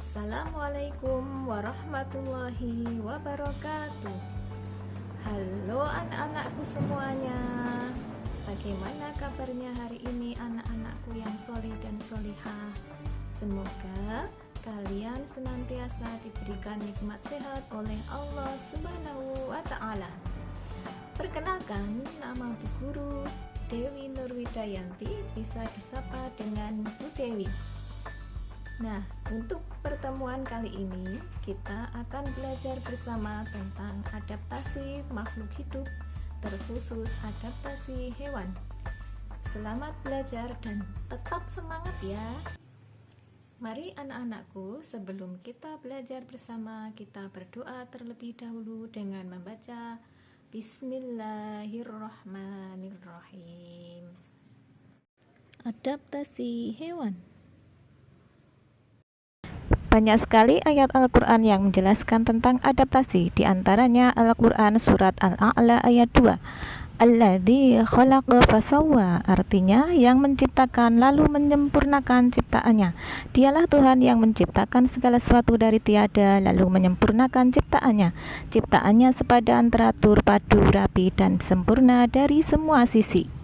Assalamualaikum warahmatullahi wabarakatuh. Halo anak-anakku semuanya. Bagaimana kabarnya hari ini anak-anakku yang soleh dan solihah? Semoga kalian senantiasa diberikan nikmat sehat oleh Allah Subhanahu wa Ta'ala. Perkenalkan, nama Bu Guru Dewi Nurwidayanti, bisa disapa dengan Bu Dewi. Nah, untuk pertemuan kali ini kita akan belajar bersama tentang adaptasi makhluk hidup, terkhusus adaptasi hewan. Selamat belajar dan tetap semangat ya. Mari anak-anakku, sebelum kita belajar bersama, kita berdoa terlebih dahulu dengan membaca Bismillahirrahmanirrahim. Adaptasi hewan. Banyak sekali ayat Al-Quran yang menjelaskan tentang adaptasi. Di antaranya Al-Quran surat Al-A'la ayat 2. Alladzi khalaqa fasawwa, artinya yang menciptakan lalu menyempurnakan ciptaannya. Dialah Tuhan yang menciptakan segala sesuatu dari tiada lalu menyempurnakan ciptaannya. Ciptaannya sepadan, teratur, padu, rapi, dan sempurna dari semua sisi.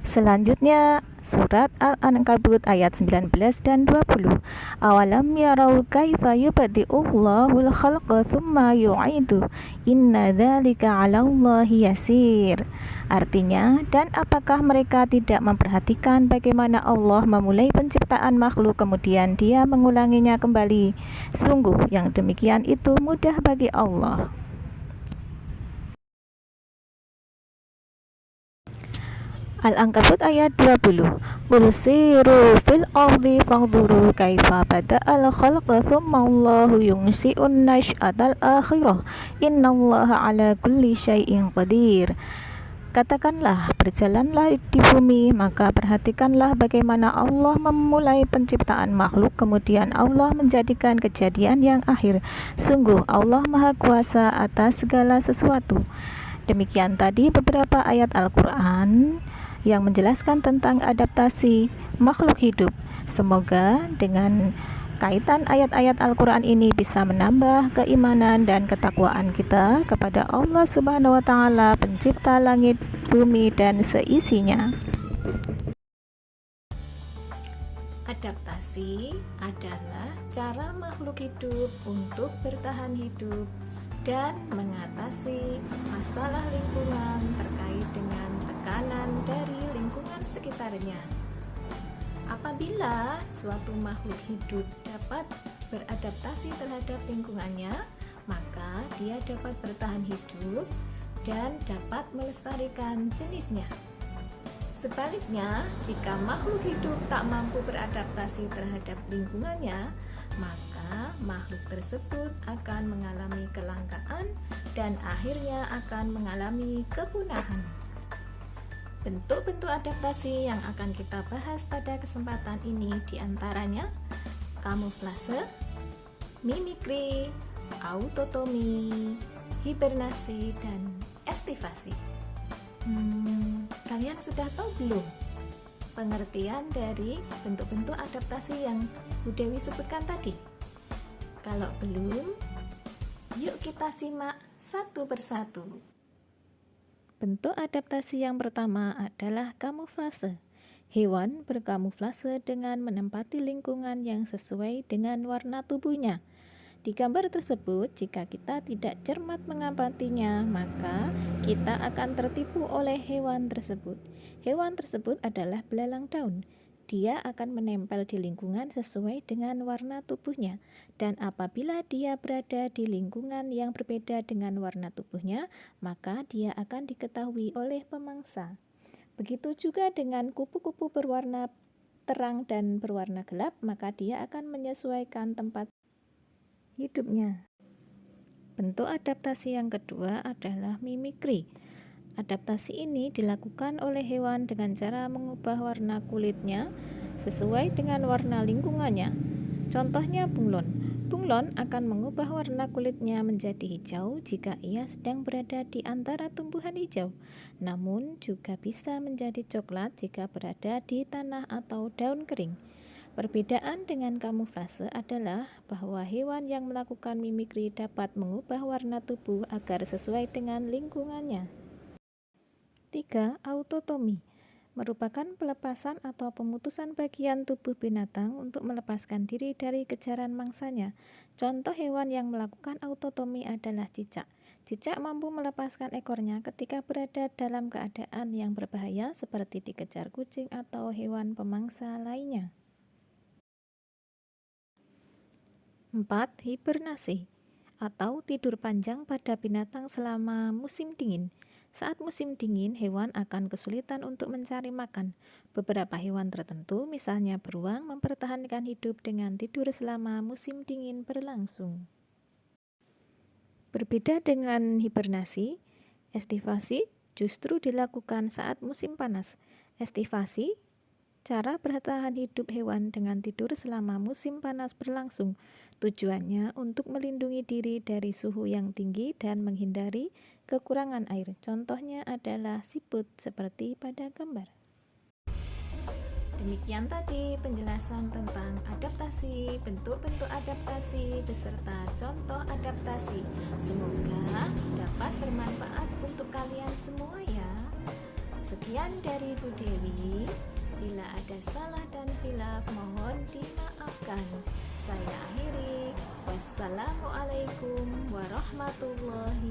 Selanjutnya surat Al-Ankabut ayat 19 dan 20. Awalam yarau kaifa yubdi'ullahul khalqa tsumma yu'idu inna dzalika 'alallahi yasir. Artinya, dan apakah mereka tidak memperhatikan bagaimana Allah memulai penciptaan makhluk kemudian Dia mengulanginya kembali? Sungguh yang demikian itu mudah bagi Allah. Al-Ankabut ayat 20. Qul siru fil ardi fanzuru kaifa bada'al khalqa tsumma Allahu yunsyi'un nasy'atal akhirah innallaha 'ala kulli syai'in qadir. Katakanlah, berjalanlah di bumi, maka perhatikanlah bagaimana Allah memulai penciptaan makhluk, kemudian Allah menjadikan kejadian yang akhir. Sungguh Allah Maha Kuasa atas segala sesuatu. Demikian tadi beberapa ayat Al-Quran yang menjelaskan tentang adaptasi makhluk hidup. Semoga dengan kaitan ayat-ayat Al-Quran ini bisa menambah keimanan dan ketakwaan kita kepada Allah Subhanahu wa Ta'ala, pencipta langit, bumi, dan seisinya. Adaptasi adalah cara makhluk hidup untuk bertahan hidup dan mengatasi masalah lingkungan terkait dengan tekanan dari lingkungan sekitarnya. Apabila suatu makhluk hidup dapat beradaptasi terhadap lingkungannya, maka dia dapat bertahan hidup dan dapat melestarikan jenisnya. Sebaliknya, jika makhluk hidup tak mampu beradaptasi terhadap lingkungannya, maka makhluk tersebut akan mengalami kelangkaan dan akhirnya akan mengalami kepunahan. Bentuk-bentuk adaptasi yang akan kita bahas pada kesempatan ini diantaranya kamuflase, mimikri, autotomi, hibernasi, dan estivasi. Kalian sudah tahu belum pengertian dari bentuk-bentuk adaptasi yang Bu Dewi sebutkan tadi? Kalau belum, yuk kita simak satu persatu. Bentuk adaptasi yang pertama adalah kamuflase. Hewan berkamuflase dengan menempati lingkungan yang sesuai dengan warna tubuhnya. Di gambar tersebut, jika kita tidak cermat mengamatinya, maka kita akan tertipu oleh hewan tersebut. Hewan tersebut adalah belalang daun. Dia akan menempel di lingkungan sesuai dengan warna tubuhnya, dan apabila dia berada di lingkungan yang berbeda dengan warna tubuhnya, maka dia akan diketahui oleh pemangsa. Begitu juga dengan kupu-kupu berwarna terang dan berwarna gelap, maka dia akan menyesuaikan tempat hidupnya. Bentuk adaptasi yang kedua adalah mimikri. Adaptasi ini dilakukan oleh hewan dengan cara mengubah warna kulitnya sesuai dengan warna lingkungannya. Contohnya bunglon. Bunglon akan mengubah warna kulitnya menjadi hijau jika ia sedang berada di antara tumbuhan hijau. Namun juga bisa menjadi coklat jika berada di tanah atau daun kering. Perbedaan dengan kamuflase adalah bahwa hewan yang melakukan mimikri dapat mengubah warna tubuh agar sesuai dengan lingkungannya. 3. Autotomi merupakan pelepasan atau pemutusan bagian tubuh binatang untuk melepaskan diri dari kejaran mangsanya. Contoh hewan yang melakukan autotomi adalah cicak. Cicak mampu melepaskan ekornya ketika berada dalam keadaan yang berbahaya seperti dikejar kucing atau hewan pemangsa lainnya. 4. Hibernasi atau tidur panjang pada binatang selama musim dingin. Saat musim dingin, hewan akan kesulitan untuk mencari makan. Beberapa hewan tertentu, misalnya beruang, mempertahankan hidup dengan tidur selama musim dingin berlangsung. Berbeda dengan hibernasi, estivasi justru dilakukan saat musim panas. Estivasi, cara bertahan hidup hewan dengan tidur selama musim panas berlangsung. Tujuannya untuk melindungi diri dari suhu yang tinggi dan menghindari kekurangan air. Contohnya adalah siput seperti pada gambar. Demikian tadi penjelasan tentang adaptasi, bentuk-bentuk adaptasi, beserta contoh adaptasi. Semoga dapat bermanfaat untuk kalian semua ya. Sekian dari Bu Dewi. Bila ada salah dan khilaf mohon dimaafkan. Saya akhiri. Wassalamualaikum warahmatullahi